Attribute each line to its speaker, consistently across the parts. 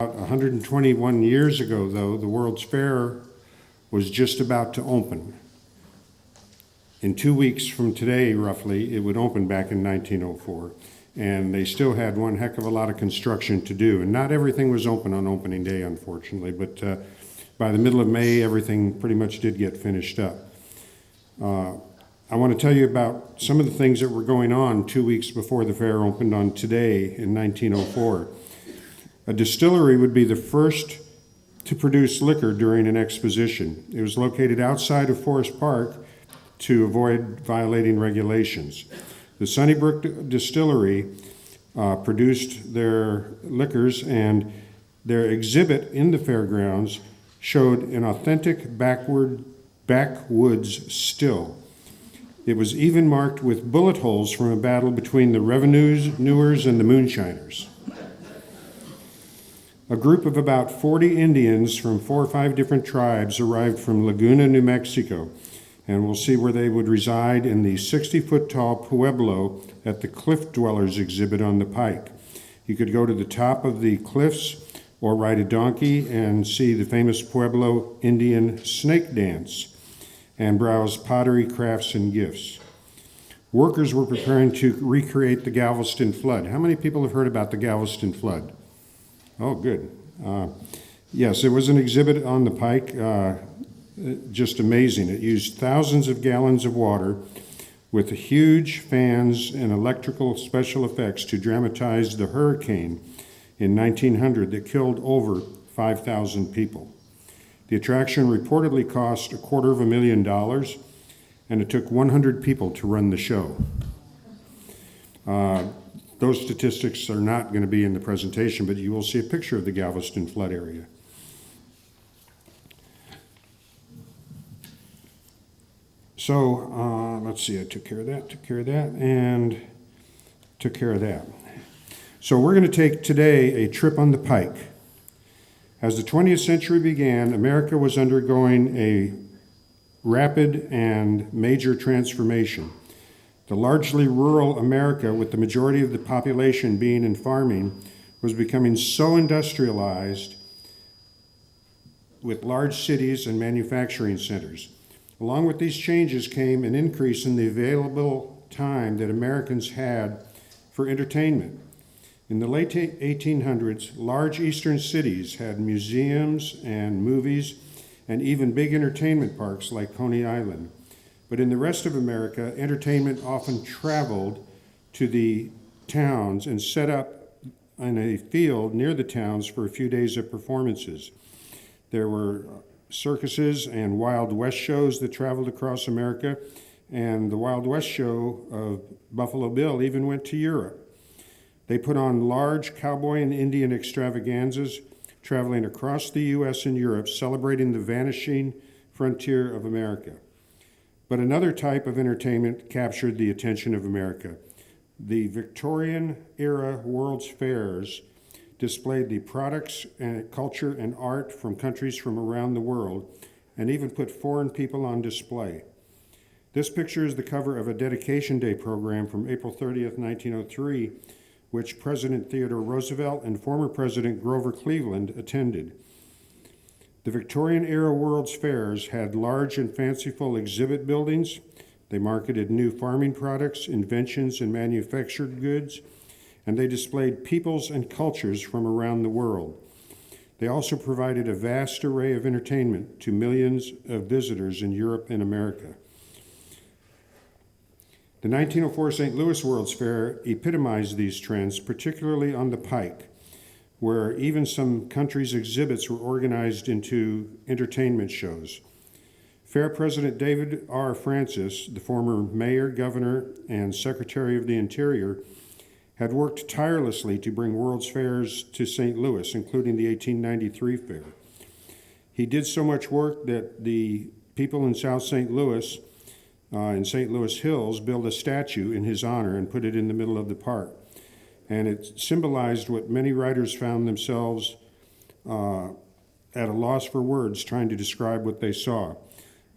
Speaker 1: About 121 years ago, though, the World's Fair was just about to open. In 2 weeks from today, roughly, it would open back in 1904. And they still had one heck of a lot of construction to do. And not everything was open on opening day, unfortunately, but by the middle of May, everything pretty much did get finished up. I want to tell you about some of the things that were going on 2 weeks before the fair opened on today in 1904. A distillery would be the first to produce liquor during an exposition. It was located outside of Forest Park to avoid violating regulations. The Sunnybrook Distillery produced their liquors, and their exhibit in the fairgrounds showed an authentic backwoods still. It was even marked with bullet holes from a battle between the revenuers and the moonshiners. A group of about 40 Indians from 4 or 5 different tribes arrived from Laguna, New Mexico, and we'll see where they would reside in the 60-foot-tall Pueblo at the Cliff Dwellers exhibit on the Pike. You could go to the top of the cliffs or ride a donkey and see the famous Pueblo Indian snake dance and browse pottery, crafts, and gifts. Workers were preparing to recreate the Galveston flood. How many people have heard about the Galveston flood? Oh, good. Yes, it was an exhibit on the Pike, just amazing. It used thousands of gallons of water with huge fans and electrical special effects to dramatize the hurricane in 1900 that killed over 5,000 people. The attraction reportedly cost $250,000, and it took 100 people to run the show. Those statistics are not going to be in the presentation, but you will see a picture of the Galveston flood area. So let's see, I took care of that, and took care of that. So we're going to take today a trip on the Pike. As the 20th century began, America was undergoing a rapid and major transformation. The largely rural America, with the majority of the population being in farming, was becoming so industrialized with large cities and manufacturing centers. Along with these changes came an increase in the available time that Americans had for entertainment. In the late 1800s, large eastern cities had museums and movies and even big entertainment parks like Coney Island. But in the rest of America, entertainment often traveled to the towns and set up in a field near the towns for a few days of performances. There were circuses and Wild West shows that traveled across America, and the Wild West show of Buffalo Bill even went to Europe. They put on large cowboy and Indian extravaganzas, traveling across the U.S. and Europe, celebrating the vanishing frontier of America. But another type of entertainment captured the attention of America. The Victorian-era World's Fairs displayed the products and culture and art from countries from around the world, and even put foreign people on display. This picture is the cover of a Dedication Day program from April 30th, 1903, which President Theodore Roosevelt and former President Grover Cleveland attended. The Victorian-era World's Fairs had large and fanciful exhibit buildings. They marketed new farming products, inventions, and manufactured goods, and they displayed peoples and cultures from around the world. They also provided a vast array of entertainment to millions of visitors in Europe and America. The 1904 St. Louis World's Fair epitomized these trends, particularly on the Pike, where even some countries' exhibits were organized into entertainment shows. Fair President David R. Francis, the former mayor, governor, and secretary of the Interior, had worked tirelessly to bring World's Fairs to St. Louis, including the 1893 fair. He did so much work that the people in South St. Louis, in St. Louis Hills, built a statue in his honor and put it in the middle of the park. And it symbolized what many writers found themselves at a loss for words trying to describe what they saw.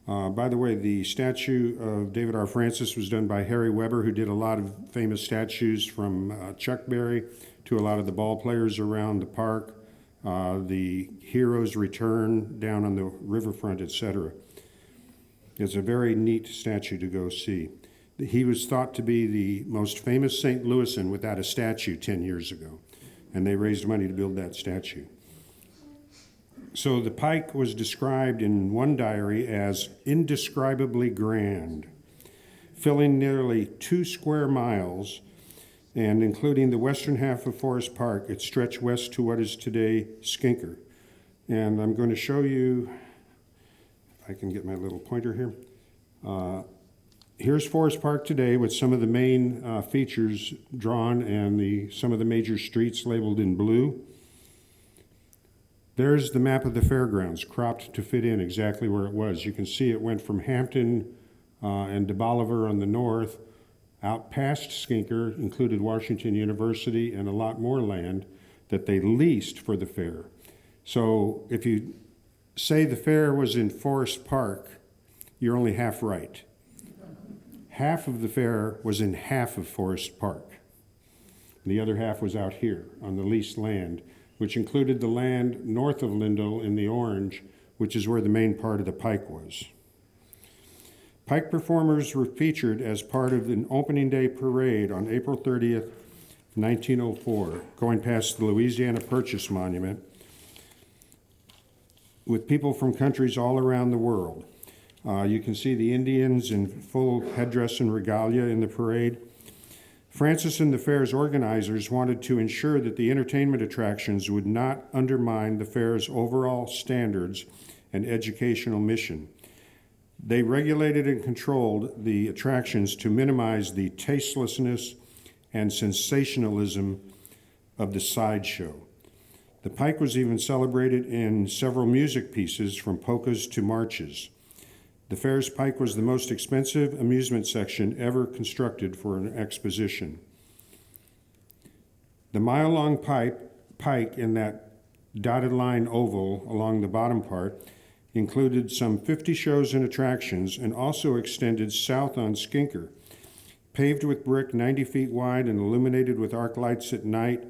Speaker 1: By the way, the statue of David R. Francis was done by Harry Weber, who did a lot of famous statues from Chuck Berry to a lot of the ball players around the park, the heroes return down on the riverfront, etc. It's a very neat statue to go see. He was thought to be the most famous St. Louisan without a statue 10 years ago, and they raised money to build that statue. So the Pike was described in one diary as indescribably grand, filling nearly 2 square miles, and including the western half of Forest Park, it stretched west to what is today Skinker. And I'm going to show you, if I can get my little pointer here. Here's Forest Park today with some of the main features drawn and some of the major streets labeled in blue. There's the map of the fairgrounds, cropped to fit in exactly where it was. You can see it went from Hampton and de Bolivar on the north, out past Skinker, included Washington University and a lot more land that they leased for the fair. So if you say the fair was in Forest Park, you're only half right. Half of the fair was in half of Forest Park. The other half was out here on the leased land, which included the land north of Lindell in the orange, which is where the main part of the Pike was. Pike performers were featured as part of an opening day parade on April 30th, 1904, going past the Louisiana Purchase Monument with people from countries all around the world. You can see the Indians in full headdress and regalia in the parade. Francis and the fair's organizers wanted to ensure that the entertainment attractions would not undermine the fair's overall standards and educational mission. They regulated and controlled the attractions to minimize the tastelessness and sensationalism of the sideshow. The Pike was even celebrated in several music pieces, from polkas to marches. The fair's Pike was the most expensive amusement section ever constructed for an exposition. The mile-long Pike in that dotted line oval along the bottom part included some 50 shows and attractions, and also extended south on Skinker. Paved with brick 90 feet wide and illuminated with arc lights at night,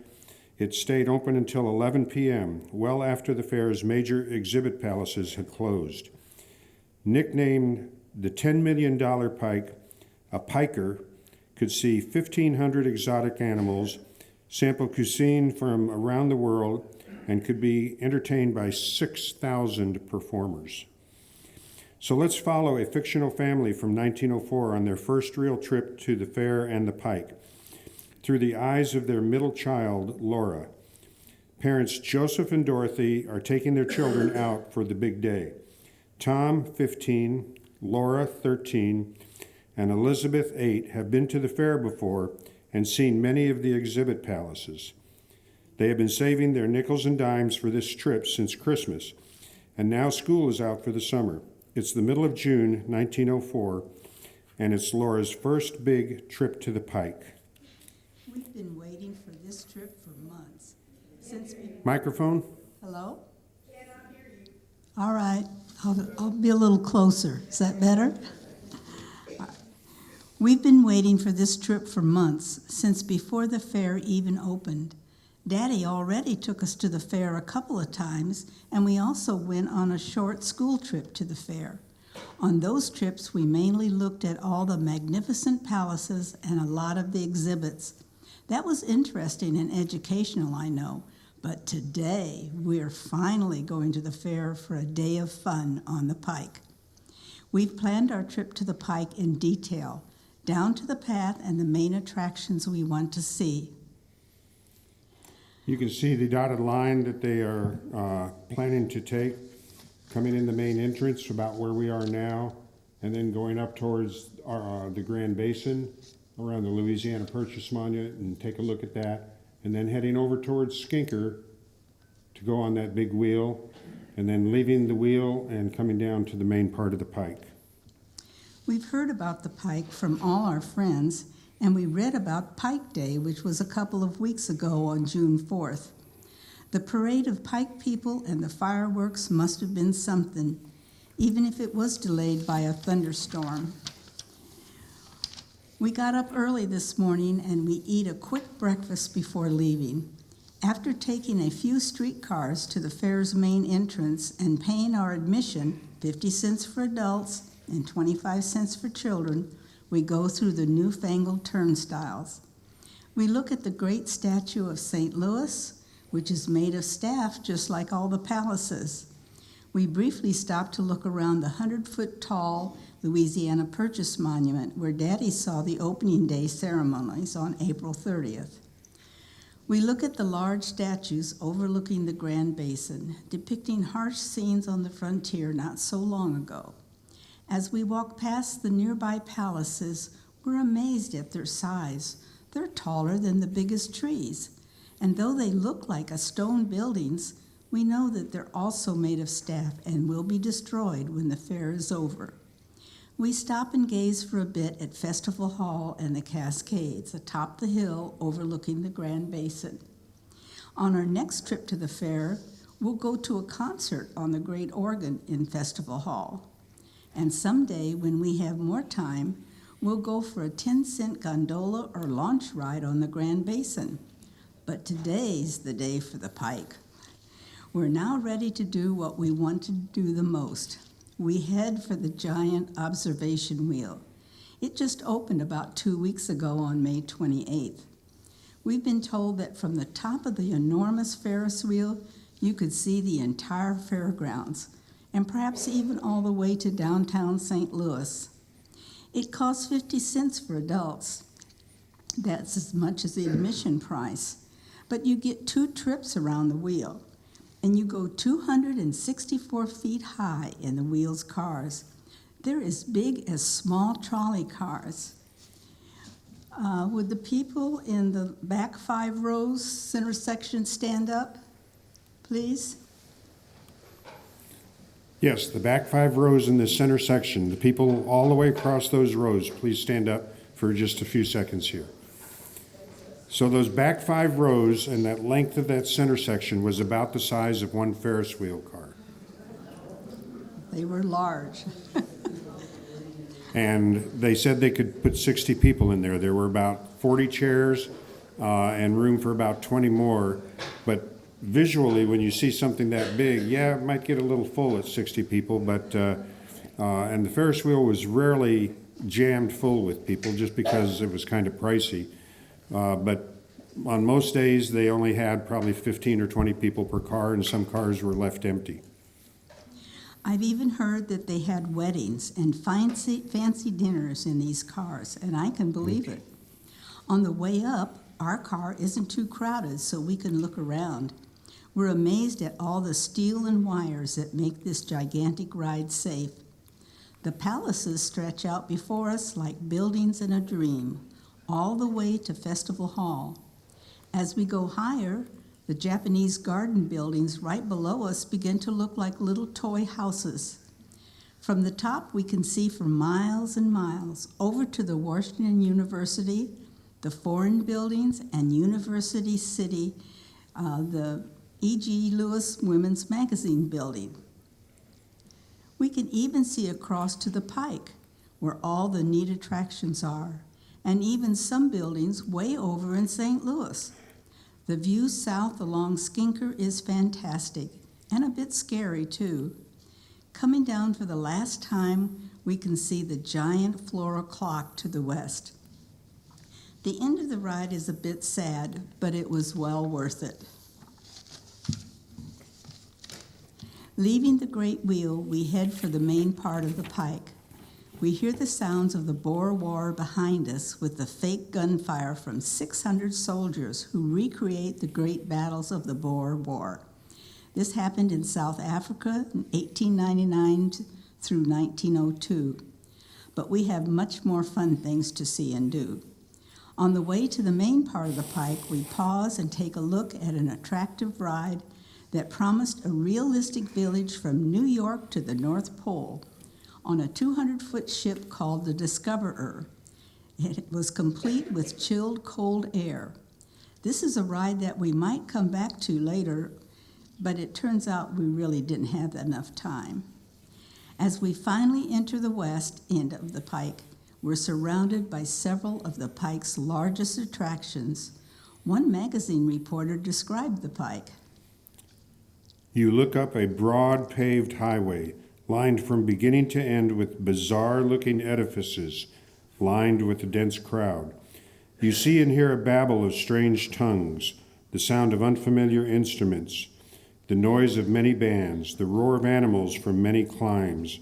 Speaker 1: it stayed open until 11 p.m., well after the fair's major exhibit palaces had closed. Nicknamed the $10 million Pike, a piker could see 1,500 exotic animals, sample cuisine from around the world, and could be entertained by 6,000 performers. So let's follow a fictional family from 1904 on their first real trip to the fair and the Pike, through the eyes of their middle child, Laura. Parents Joseph and Dorothy are taking their children out for the big day. Tom, 15, Laura, 13, and Elizabeth, 8, have been to the fair before and seen many of the exhibit palaces. They have been saving their nickels and dimes for this trip since Christmas, and now school is out for the summer. It's the middle of June, 1904, and it's Laura's first big trip to the Pike.
Speaker 2: We've been waiting for this trip for months.
Speaker 1: Microphone?
Speaker 2: Hello? Cannot hear you. All right, I'll be a little closer. Is that better? We've been waiting for this trip for months, since before the fair even opened. Daddy already took us to the fair a couple of times, and we also went on a short school trip to the fair. On those trips, we mainly looked at all the magnificent palaces and a lot of the exhibits. That was interesting and educational, I know, but today we're finally going to the fair for a day of fun on the Pike. We've planned our trip to the Pike in detail, down to the path and the main attractions we want to see.
Speaker 1: You can see the dotted line that they are planning to take, coming in the main entrance about where we are now, and then going up towards the Grand Basin around the Louisiana Purchase Monument, and take a look at that, and then heading over towards Skinker to go on that big wheel, and then leaving the wheel and coming down to the main part of the Pike.
Speaker 2: We've heard about the Pike from all our friends, and we read about Pike Day, which was a couple of weeks ago on June 4th. The parade of Pike people and the fireworks must have been something, even if it was delayed by a thunderstorm. We got up early this morning and we eat a quick breakfast before leaving. After taking a few streetcars to the fair's main entrance and paying our admission, 50 cents for adults and 25 cents for children, we go through the newfangled turnstiles. We look at the great statue of St. Louis, which is made of staff just like all the palaces. We briefly stop to look around the 100-foot-tall Louisiana Purchase Monument, where Daddy saw the opening day ceremonies on April 30th. We look at the large statues overlooking the Grand Basin, depicting harsh scenes on the frontier not so long ago. As we walk past the nearby palaces, we're amazed at their size. They're taller than the biggest trees. And though they look like stone buildings, we know that they're also made of staff and will be destroyed when the fair is over. We stop and gaze for a bit at Festival Hall and the Cascades atop the hill overlooking the Grand Basin. On our next trip to the fair, we'll go to a concert on the great organ in Festival Hall. And someday, when we have more time, we'll go for a 10-cent gondola or launch ride on the Grand Basin. But today's the day for the Pike. We're now ready to do what we want to do the most. We head for the giant observation wheel. It just opened about 2 weeks ago on May 28th. We've been told that from the top of the enormous Ferris wheel, you could see the entire fairgrounds, and perhaps even all the way to downtown St. Louis. It costs 50 cents for adults. That's as much as the admission price. But you get 2 trips around the wheel, and you go 264 feet high in the wheel's cars. They're as big as small trolley cars. Would the people in the back 5 rows, center section, stand up, please?
Speaker 1: Yes, the back 5 rows in the center section, the people all the way across those rows, please stand up for just a few seconds here. So those back 5 rows and that length of that center section was about the size of one Ferris wheel car.
Speaker 2: They were large.
Speaker 1: And they said they could put 60 people in there. There were about 40 chairs and room for about 20 more. But visually, when you see something that big, yeah, it might get a little full at 60 people, but and the Ferris wheel was rarely jammed full with people just because it was kind of pricey. But on most days, they only had probably 15 or 20 people per car, and some cars were left empty.
Speaker 2: I've even heard that they had weddings and fancy dinners in these cars, and I can believe it. On the way up, our car isn't too crowded, so we can look around. We're amazed at all the steel and wires that make this gigantic ride safe. The palaces stretch out before us like buildings in a dream, all the way to Festival Hall. As we go higher, the Japanese garden buildings right below us begin to look like little toy houses. From the top, we can see for miles and miles over to the Washington University, the foreign buildings, and University City, the E.G. Lewis Women's Magazine building. We can even see across to the Pike, where all the neat attractions are, and even some buildings way over in St. Louis. The view south along Skinker is fantastic, and a bit scary too. Coming down for the last time, we can see the giant floral clock to the west. The end of the ride is a bit sad, but it was well worth it. Leaving the Great Wheel, we head for the main part of the Pike. We hear the sounds of the Boer War behind us with the fake gunfire from 600 soldiers who recreate the great battles of the Boer War. This happened in South Africa in 1899 through 1902. But we have much more fun things to see and do. On the way to the main part of the Pike, we pause and take a look at an attractive ride that promised a realistic village from New York to the North Pole on a 200-foot ship called the Discoverer. It was complete with chilled cold air. This is a ride that we might come back to later, but it turns out we really didn't have enough time. As we finally enter the west end of the Pike, we're surrounded by several of the Pike's largest attractions. One magazine reporter described the pike.
Speaker 1: You look up a broad paved highway, lined from beginning to end with bizarre-looking edifices, lined with a dense crowd. You see and hear a babble of strange tongues, the sound of unfamiliar instruments, the noise of many bands, the roar of animals from many climes,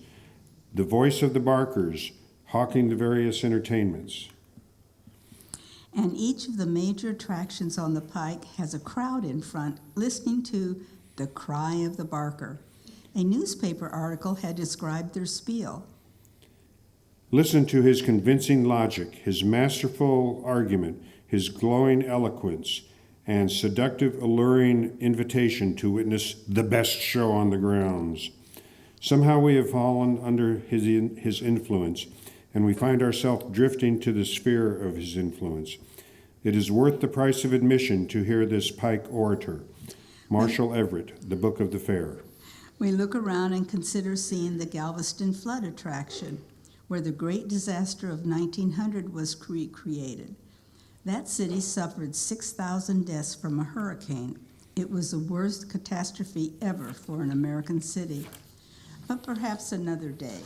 Speaker 1: the voice of the barkers hawking the various entertainments.
Speaker 2: And each of the major attractions on the pike has a crowd in front listening to the cry of the barker. A newspaper article had described their spiel.
Speaker 1: Listen to his convincing logic, his masterful argument, his glowing eloquence, and seductive, alluring invitation to witness the best show on the grounds. Somehow we have fallen under his influence, and we find ourselves drifting to the sphere of his influence. It is worth the price of admission to hear this pike orator. Marshall Everett, The Book of the Fair.
Speaker 2: We look around and consider seeing the Galveston flood attraction, where the great disaster of 1900 was recreated. That city suffered 6,000 deaths from a hurricane. It was the worst catastrophe ever for an American city, but perhaps another day.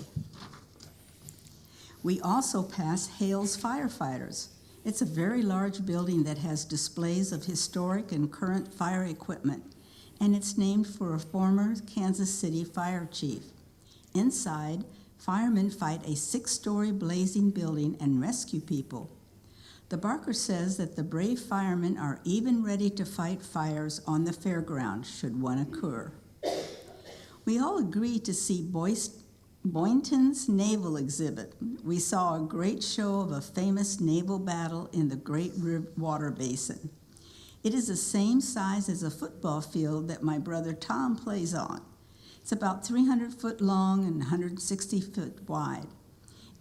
Speaker 2: We also pass Hale's Firefighters. It's a very large building that has displays of historic and current fire equipment, and it's named for a former Kansas City fire chief. Inside, firemen fight a 6-story blazing building and rescue people. The Barker says that the brave firemen are even ready to fight fires on the fairground should one occur. We all agreed to see Boynton's naval exhibit. We saw a great show of a famous naval battle in the Great Water Basin. It is the same size as a football field that my brother Tom plays on. It's about 300 foot long and 160 foot wide.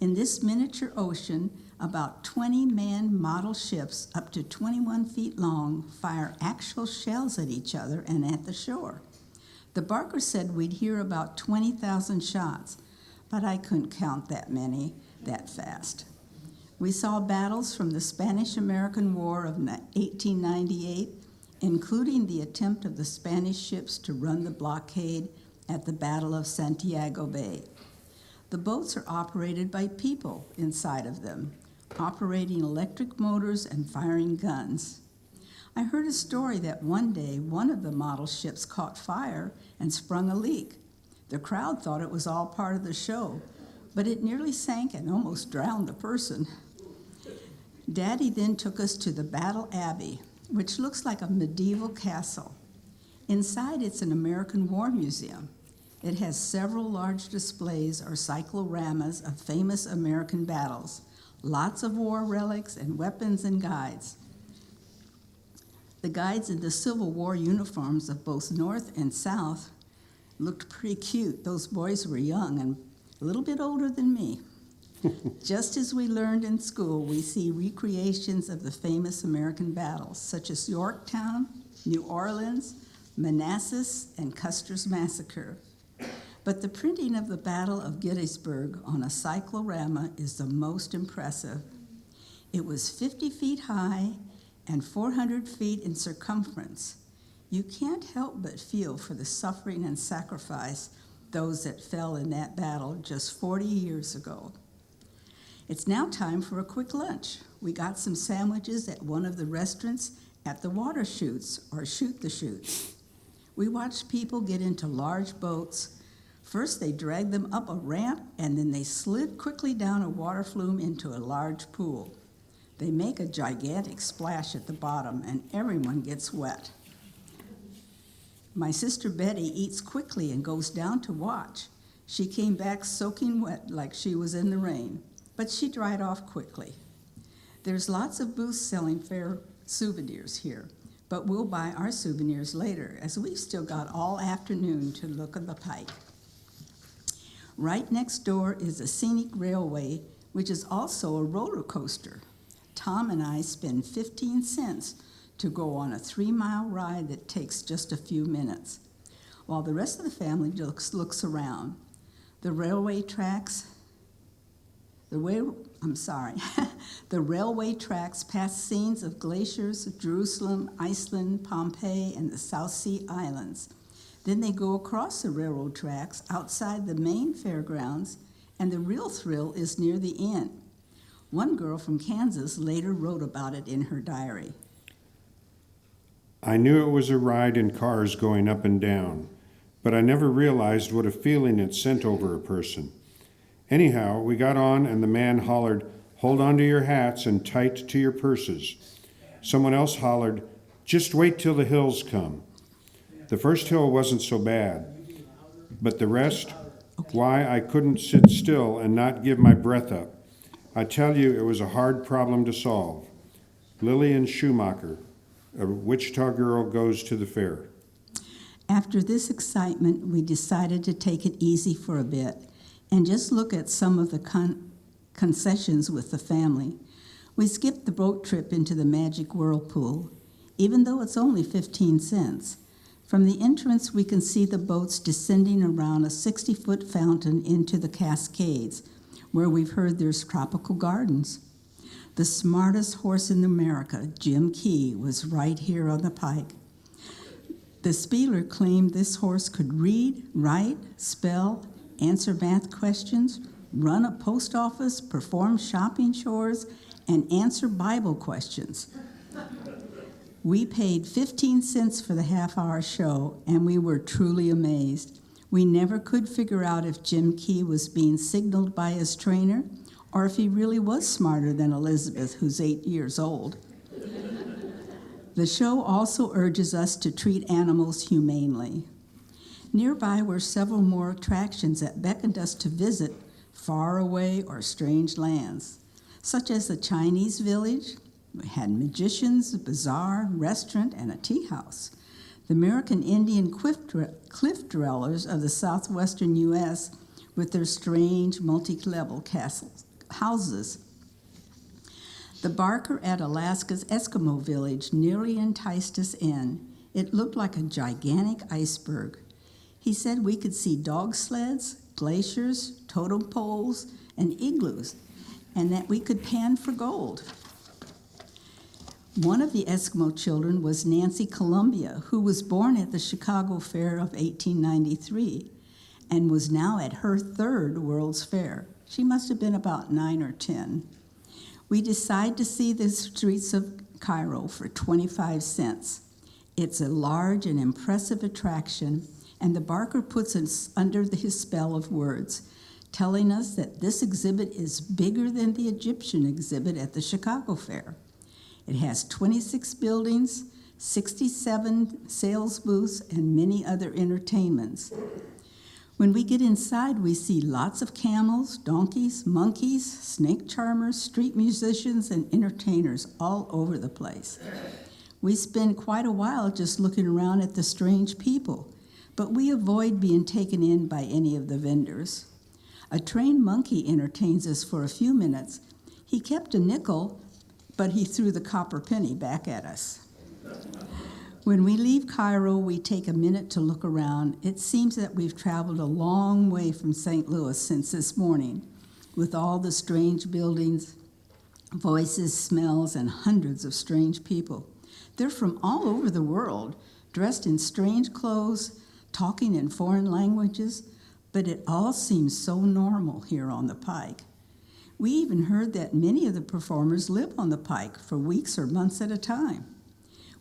Speaker 2: In this miniature ocean, about 20 manned model ships up to 21 feet long fire actual shells at each other and at the shore. The Barker said we'd hear about 20,000 shots, but I couldn't count that many that fast. We saw battles from the Spanish-American War of 1898, including the attempt of the Spanish ships to run the blockade at the Battle of Santiago Bay. The boats are operated by people inside of them, operating electric motors and firing guns. I heard a story that one day one of the model ships caught fire and sprung a leak. The crowd thought it was all part of the show, but it nearly sank and almost drowned the person. Daddy then took us to the Battle Abbey, which looks like a medieval castle. Inside, it's an American War Museum. It has several large displays or cycloramas of famous American battles, lots of war relics and weapons and guides. The guides in the Civil War uniforms of both North and South looked pretty cute. Those boys were young and a little bit older than me. Just as we learned in school, we see recreations of the famous American battles, such as Yorktown, New Orleans, Manassas, and Custer's Massacre. But the printing of the Battle of Gettysburg on a cyclorama is the most impressive. It was 50 feet high and 400 feet in circumference. You can't help but feel for the suffering and sacrifice those that fell in that battle just 40 years ago. It's now time for a quick lunch. We got some sandwiches at one of the restaurants at the water chutes, or Shoot the Chutes. We watched people get into large boats. First, they dragged them up a ramp, and then they slid quickly down a water flume into a large pool. They make a gigantic splash at the bottom, and everyone gets wet. My sister Betty eats quickly and goes down to watch. She came back soaking wet like she was in the rain, but she dried off quickly. There's lots of booths selling fair souvenirs here, but we'll buy our souvenirs later, as we've still got all afternoon to look at the pike. Right next door is a scenic railway, which is also a roller coaster. Tom and I spend 15 cents to go on a 3-mile ride that takes just a few minutes, while the rest of the family looks around. The The railway tracks pass scenes of glaciers, Jerusalem, Iceland, Pompeii, and the South Sea Islands. Then they go across the railroad tracks outside the main fairgrounds, and the real thrill is near the end. One girl from Kansas later wrote about it in her diary.
Speaker 1: I knew it was a ride in cars going up and down, but I never realized what a feeling it sent over a person. Anyhow, we got on and the man hollered, "Hold on to your hats and tight to your purses." Someone else hollered, "Just wait till the hills come." The first hill wasn't so bad, but the rest, why, I couldn't sit still and not give my breath up. I tell you, it was a hard problem to solve. Lillian Schumacher, a Wichita girl, goes to the fair.
Speaker 2: After this excitement, we decided to take it easy for a bit and just look at some of the concessions with the family. We skipped the boat trip into the Magic Whirlpool, even though it's only 15 cents. From the entrance, we can see the boats descending around a 60-foot fountain into the Cascades, where we've heard there's tropical gardens. The smartest horse in America, Jim Key, was right here on the pike. The Spieler claimed this horse could read, write, spell, answer math questions, run a post office, perform shopping chores, and answer Bible questions. We paid 15 cents for the half-hour show, and we were truly amazed. We never could figure out if Jim Key was being signaled by his trainer or if he really was smarter than Elizabeth, who's 8 years old. The show also urges us to treat animals humanely. Nearby were several more attractions that beckoned us to visit faraway or strange lands, such as the Chinese village. We had magicians, a bazaar, restaurant, and a tea house. The American Indian cliff dwellers of the southwestern U.S. with their strange multi-level houses. The barker at Alaska's Eskimo village nearly enticed us in. It looked like a gigantic iceberg. He said we could see dog sleds, glaciers, totem poles, and igloos, and that we could pan for gold. One of the Eskimo children was Nancy Columbia, who was born at the Chicago Fair of 1893 and was now at her third World's Fair. She must have been about 9 or 10. We decided to see the streets of Cairo for 25 cents. It's a large and impressive attraction, and the barker puts us under his spell of words, telling us that this exhibit is bigger than the Egyptian exhibit at the Chicago Fair. It has 26 buildings, 67 sales booths, and many other entertainments. When we get inside, we see lots of camels, donkeys, monkeys, snake charmers, street musicians, and entertainers all over the place. We spend quite a while just looking around at the strange people, but we avoid being taken in by any of the vendors. A trained monkey entertains us for a few minutes. He kept a nickel, but he threw the copper penny back at us. When we leave Cairo, we take a minute to look around. It seems that we've traveled a long way from St. Louis since this morning, with all the strange buildings, voices, smells, and hundreds of strange people. They're from all over the world, dressed in strange clothes, talking in foreign languages, but it all seems so normal here on the Pike. We even heard that many of the performers live on the Pike for weeks or months at a time.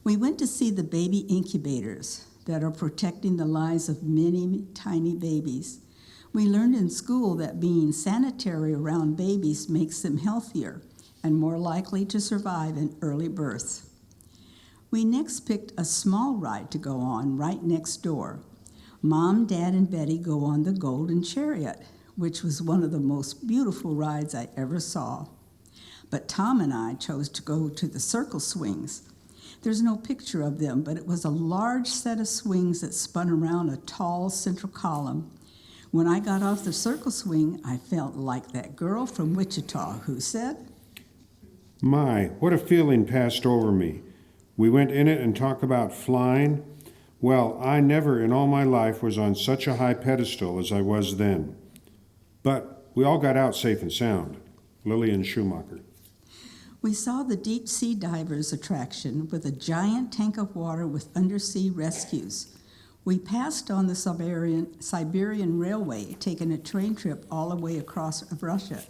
Speaker 2: We went to see the baby incubators that are protecting the lives of many tiny babies. We learned in school that being sanitary around babies makes them healthier and more likely to survive an early birth. We next picked a small ride to go on right next door. Mom, Dad, and Betty go on the Golden Chariot, which was one of the most beautiful rides I ever saw. But Tom and I chose to go to the circle swings. There's no picture of them, but it was a large set of swings that spun around a tall central column. When I got off the circle swing, I felt like that girl from Wichita who said,
Speaker 1: "My, what a feeling passed over me. We went in it and talked about flying. Well, I never in all my life was on such a high pedestal as I was then. But we all got out safe and sound." Lillian Schumacher.
Speaker 2: We saw the deep sea divers attraction with a giant tank of water with undersea rescues. We passed on the Siberian Railway, taking a train trip all the way across Russia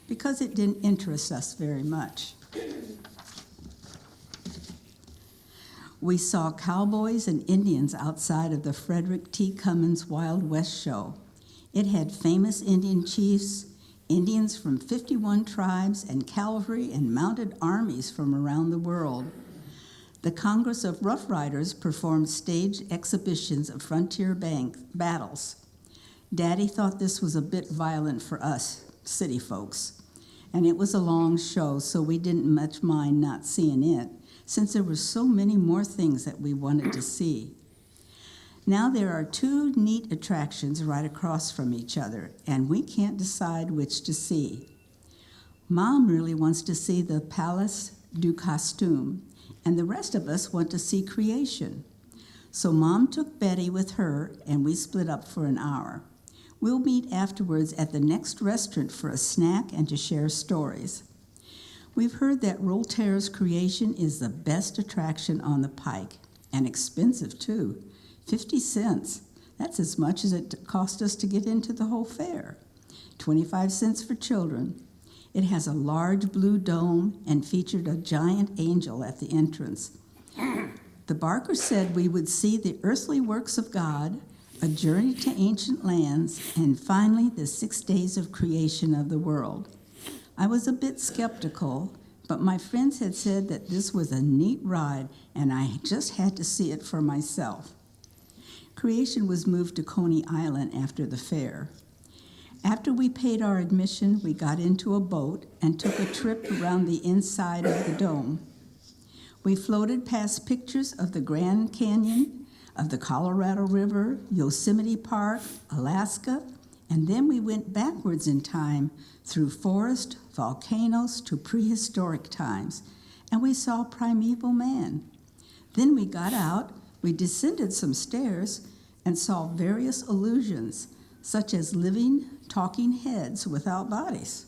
Speaker 2: because it didn't interest us very much. We saw cowboys and Indians outside of the Frederick T. Cummins Wild West show. It had famous Indian chiefs, Indians from 51 tribes, and cavalry and mounted armies from around the world. The Congress of Rough Riders performed staged exhibitions of frontier battles. Daddy thought this was a bit violent for us, city folks, and it was a long show, so we didn't much mind not seeing it, since there were so many more things that we wanted to see. Now there are two neat attractions right across from each other, and we can't decide which to see. Mom really wants to see the Palace du Costume, and the rest of us want to see creation. So Mom took Betty with her, and we split up for an hour. We'll meet afterwards at the next restaurant for a snack and to share stories. We've heard that Voltaire's creation is the best attraction on the Pike, and expensive too. 50 cents. That's as much as it cost us to get into the whole fair. 25 cents for children. It has a large blue dome and featured a giant angel at the entrance. The Barker said we would see the earthly works of God, a journey to ancient lands, and finally the 6 days of creation of the world. I was a bit skeptical, but my friends had said that this was a neat ride, and I just had to see it for myself. Creation was moved to Coney Island after the fair. After we paid our admission, we got into a boat and took a trip around the inside of the dome. We floated past pictures of the Grand Canyon, of the Colorado River, Yosemite Park, Alaska, and then we went backwards in time through forest, volcanoes, to prehistoric times, and we saw primeval man. Then we got out, we descended some stairs, and saw various illusions, such as living, talking heads without bodies.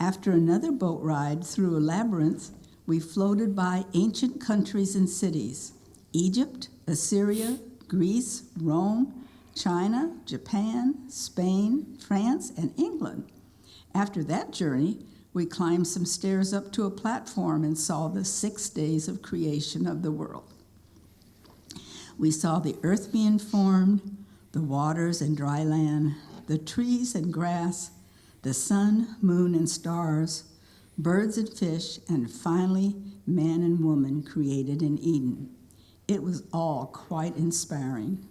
Speaker 2: After another boat ride through a labyrinth, we floated by ancient countries and cities: Egypt, Assyria, Greece, Rome, China, Japan, Spain, France, and England. After that journey, we climbed some stairs up to a platform and saw the 6 days of creation of the world. We saw the earth being formed, the waters and dry land, the trees and grass, the sun, moon, and stars, birds and fish, and finally, man and woman created in Eden. It was all quite inspiring.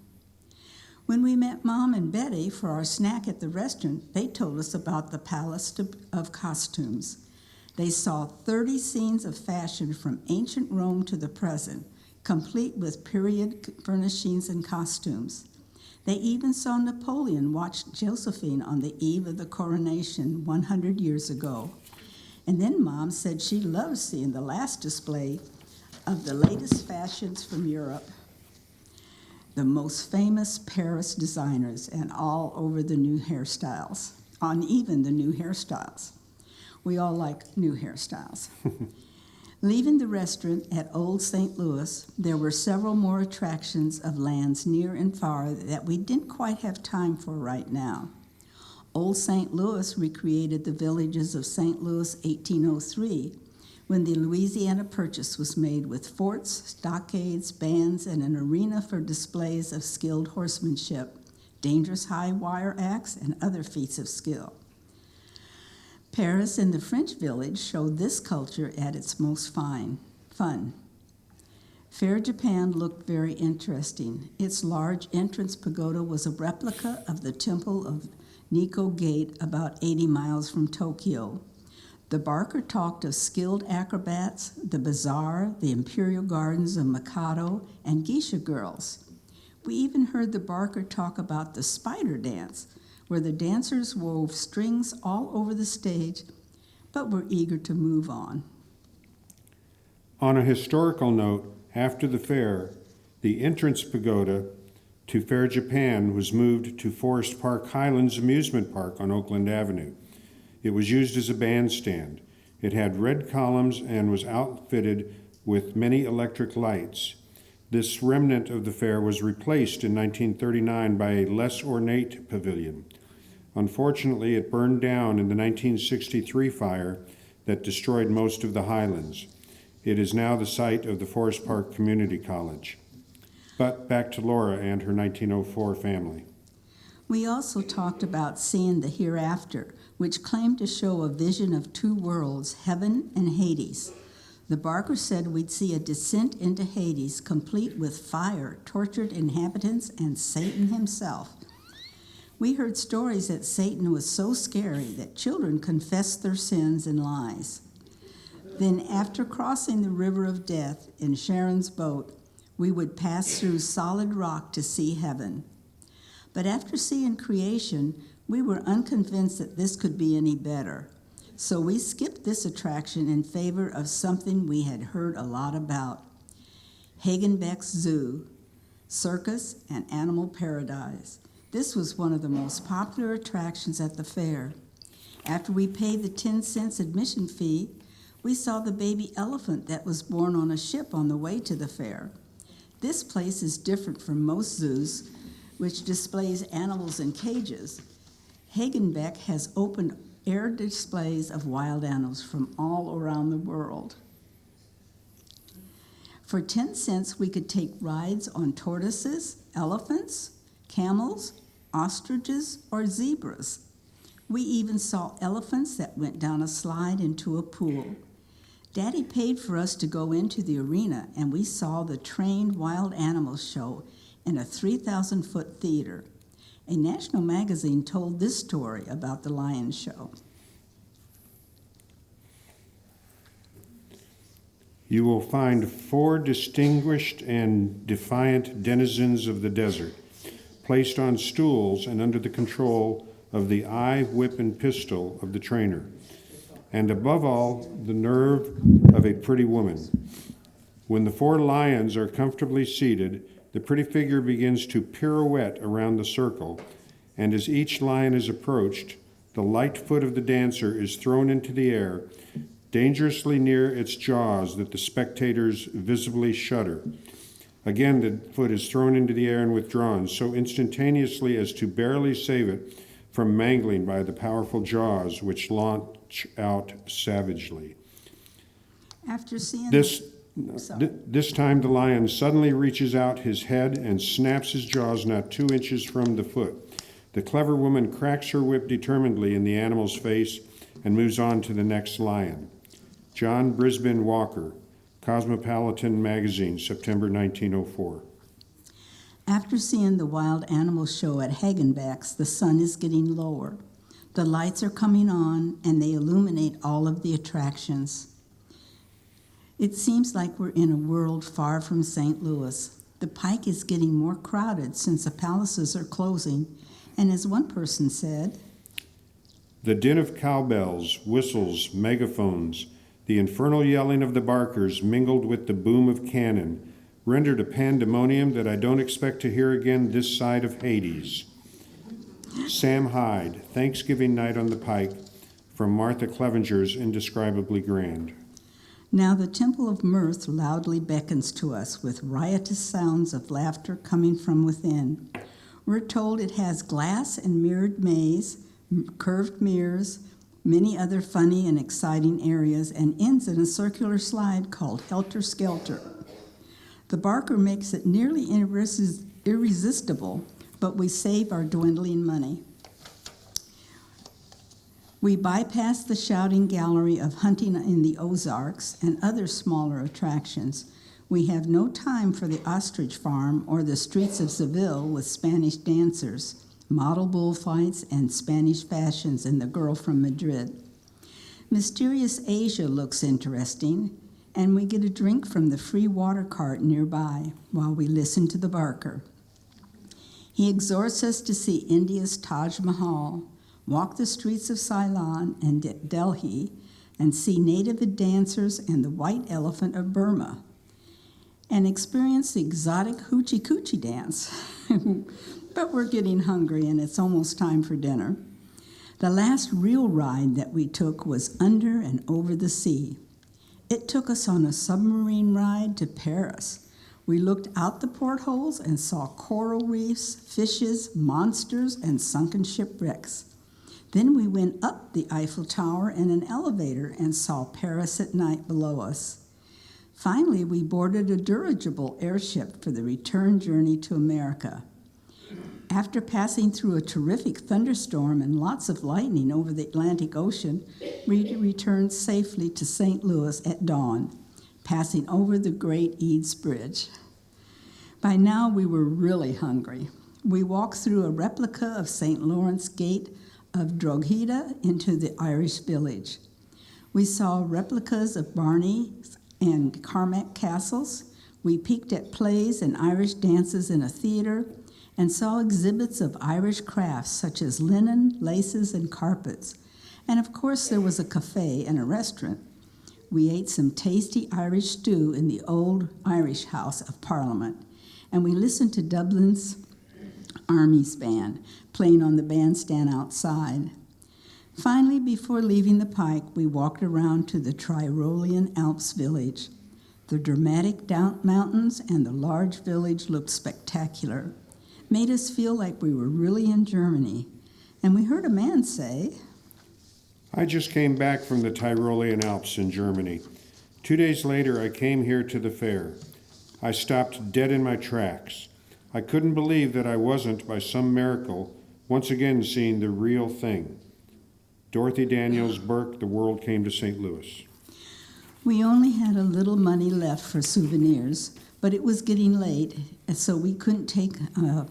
Speaker 2: When we met Mom and Betty for our snack at the restaurant, they told us about the Palace of Costumes. They saw 30 scenes of fashion from ancient Rome to the present, complete with period furnishings and costumes. They even saw Napoleon watch Josephine on the eve of the coronation 100 years ago. And then Mom said she loved seeing the last display of the latest fashions from Europe, the most famous Paris designers, and all over the new hairstyles, on even the new hairstyles. We all like new hairstyles. Leaving the restaurant at Old St. Louis, there were several more attractions of lands near and far that we didn't quite have time for right now. Old St. Louis recreated the villages of St. Louis 1803, when the Louisiana Purchase was made with forts, stockades, bands, and an arena for displays of skilled horsemanship, dangerous high wire acts, and other feats of skill. Paris and the French Village showed this culture at its most fun. Fair Japan looked very interesting. Its large entrance pagoda was a replica of the Temple of Nikko Gate about 80 miles from Tokyo. The Barker talked of skilled acrobats, the bazaar, the imperial gardens of Mikado, and geisha girls. We even heard the Barker talk about the spider dance, where the dancers wove strings all over the stage, but were eager to move on.
Speaker 1: On a historical note, after the fair, the entrance pagoda to Fair Japan was moved to Forest Park Highlands Amusement Park on Oakland Avenue. It was used as a bandstand. It had red columns and was outfitted with many electric lights. This remnant of the fair was replaced in 1939 by a less ornate pavilion. Unfortunately, it burned down in the 1963 fire that destroyed most of the highlands. It is now the site of the Forest Park Community College. But back to Laura and her 1904 family.
Speaker 2: We also talked about seeing the hereafter, which claimed to show a vision of two worlds, heaven and Hades. The Barker said we'd see a descent into Hades, complete with fire, tortured inhabitants, and Satan himself. We heard stories that Satan was so scary that children confessed their sins and lies. Then, after crossing the river of death in Sharon's boat, we would pass through solid rock to see heaven. But after seeing creation, we were unconvinced that this could be any better. So we skipped this attraction in favor of something we had heard a lot about: Hagenbeck's Zoo, Circus and Animal Paradise. This was one of the most popular attractions at the fair. After we paid the 10 cents admission fee, we saw the baby elephant that was born on a ship on the way to the fair. This place is different from most zoos, which displays animals in cages. Hagenbeck has open air displays of wild animals from all around the world. For 10 cents, we could take rides on tortoises, elephants, camels, ostriches, or zebras. We even saw elephants that went down a slide into a pool. Daddy paid for us to go into the arena, and we saw the trained wild animals show in a 3,000-foot theater. A national magazine told this story about the lion show.
Speaker 1: You will find 4 distinguished and defiant denizens of the desert, placed on stools and under the control of the eye, whip, and pistol of the trainer, and above all, the nerve of a pretty woman. When the 4 lions are comfortably seated, the pretty figure begins to pirouette around the circle, and as each lion is approached, the light foot of the dancer is thrown into the air, dangerously near its jaws that the spectators visibly shudder. Again, the foot is thrown into the air and withdrawn so instantaneously as to barely save it from mangling by the powerful jaws which launch out savagely.
Speaker 2: After seeing
Speaker 1: This time the lion suddenly reaches out his head and snaps his jaws not 2 inches from the foot. The clever woman cracks her whip determinedly in the animal's face and moves on to the next lion. John Brisbane Walker, Cosmopolitan Magazine, September 1904.
Speaker 2: After seeing the wild animal show at Hagenbeck's, the sun is getting lower. The lights are coming on, and they illuminate all of the attractions. It seems like we're in a world far from St. Louis. The Pike is getting more crowded since the palaces are closing, and as one person said,
Speaker 1: The din of cowbells, whistles, megaphones, the infernal yelling of the barkers mingled with the boom of cannon rendered a pandemonium that I don't expect to hear again this side of Hades. Sam Hyde, Thanksgiving Night on the Pike, from Martha Clevenger's Indescribably Grand.
Speaker 2: Now the Temple of Mirth loudly beckons to us with riotous sounds of laughter coming from within. We're told it has glass and mirrored maze, curved mirrors, many other funny and exciting areas, and ends in a circular slide called Helter Skelter. The Barker makes it nearly irresistible, but we save our dwindling money. We bypass the shouting gallery of Hunting in the Ozarks and other smaller attractions. We have no time for the ostrich farm or the streets of Seville with Spanish dancers, model bullfights, and Spanish fashions in The Girl from Madrid. Mysterious Asia looks interesting, and we get a drink from the free water cart nearby while we listen to the Barker. He exhorts us to see India's Taj Mahal, walk the streets of Ceylon and Delhi, and see native dancers and the white elephant of Burma, and experience the exotic hoochie coochie dance. But we're getting hungry, and it's almost time for dinner. The last real ride that we took was under and over the sea. It took us on a submarine ride to Paris. We looked out the portholes and saw coral reefs, fishes, monsters, and sunken shipwrecks. Then we went up the Eiffel Tower in an elevator and saw Paris at night below us. Finally, we boarded a dirigible airship for the return journey to America. After passing through a terrific thunderstorm and lots of lightning over the Atlantic Ocean, we returned safely to St. Louis at dawn, passing over the Great Eads Bridge. By now, we were really hungry. We walked through a replica of St. Lawrence Gate of Drogheda into the Irish village. We saw replicas of Barney and Carmack castles. We peeked at plays and Irish dances in a theater and saw exhibits of Irish crafts such as linen, laces, and carpets. And of course, there was a cafe and a restaurant. We ate some tasty Irish stew in the old Irish House of Parliament, and we listened to Dublin's Army's band playing on the bandstand outside. Finally, before leaving the Pike, we walked around to the Tyrolean Alps village. The dramatic mountains and the large village looked spectacular, made us feel like we were really in Germany. And we heard a man say,
Speaker 1: I just came back from the Tyrolean Alps in Germany. 2 days later, I came here to the fair. I stopped dead in my tracks. I couldn't believe that I wasn't, by some miracle, once again seeing the real thing. Dorothy Daniels Burke, The World Came to St. Louis.
Speaker 2: We only had a little money left for souvenirs, but it was getting late, and so we couldn't take a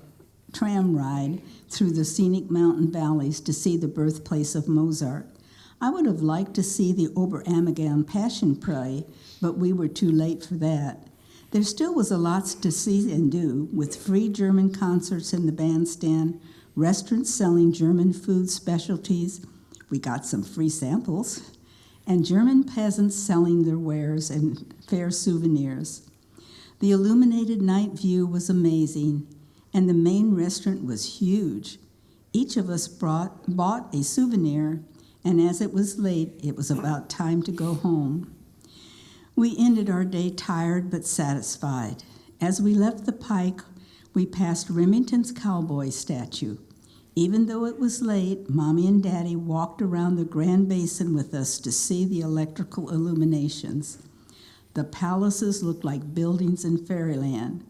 Speaker 2: tram ride through the scenic mountain valleys to see the birthplace of Mozart. I would have liked to see the Oberammergau Passion Play, but we were too late for that. There still was a lot to see and do, with free German concerts in the bandstand, restaurants selling German food specialties, we got some free samples, and German peasants selling their wares and fair souvenirs. The illuminated night view was amazing, and the main restaurant was huge. Each of us bought a souvenir, and as it was late, it was about time to go home. We ended our day tired but satisfied. As we left the Pike, we passed Remington's cowboy statue. Even though it was late, Mommy and Daddy walked around the Grand Basin with us to see the electrical illuminations. The palaces looked like buildings in fairyland,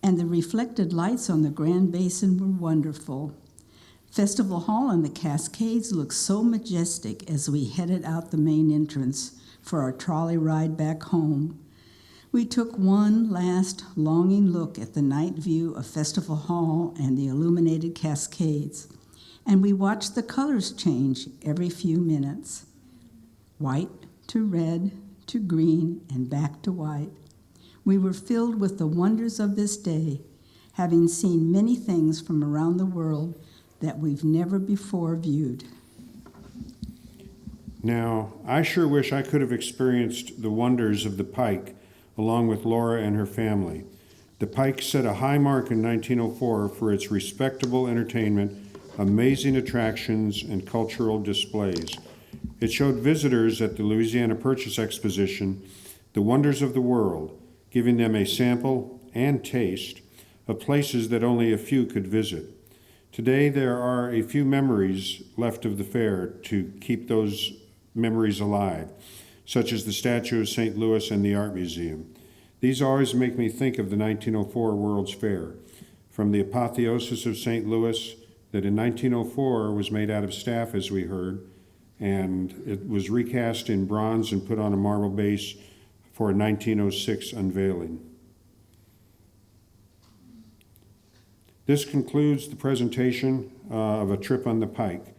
Speaker 2: and the reflected lights on the Grand Basin were wonderful. Festival Hall and the Cascades looked so majestic as we headed out the main entrance for our trolley ride back home. We took one last longing look at the night view of Festival Hall and the illuminated Cascades, and we watched the colors change every few minutes. White to red to green and back to white. We were filled with the wonders of this day, having seen many things from around the world that we've never before viewed.
Speaker 1: Now, I sure wish I could have experienced the wonders of the Pike along with Laura and her family. The Pike set a high mark in 1904 for its respectable entertainment, amazing attractions, and cultural displays. It showed visitors at the Louisiana Purchase Exposition the wonders of the world, giving them a sample and taste of places that only a few could visit. Today, there are a few memories left of the fair to keep those memories alive, such as the statue of St. Louis and the Art Museum. These always make me think of the 1904 World's Fair, from the apotheosis of St. Louis that in 1904 was made out of staff, as we heard, and it was recast in bronze and put on a marble base for a 1906 unveiling. This concludes the presentation of A Trip on the Pike.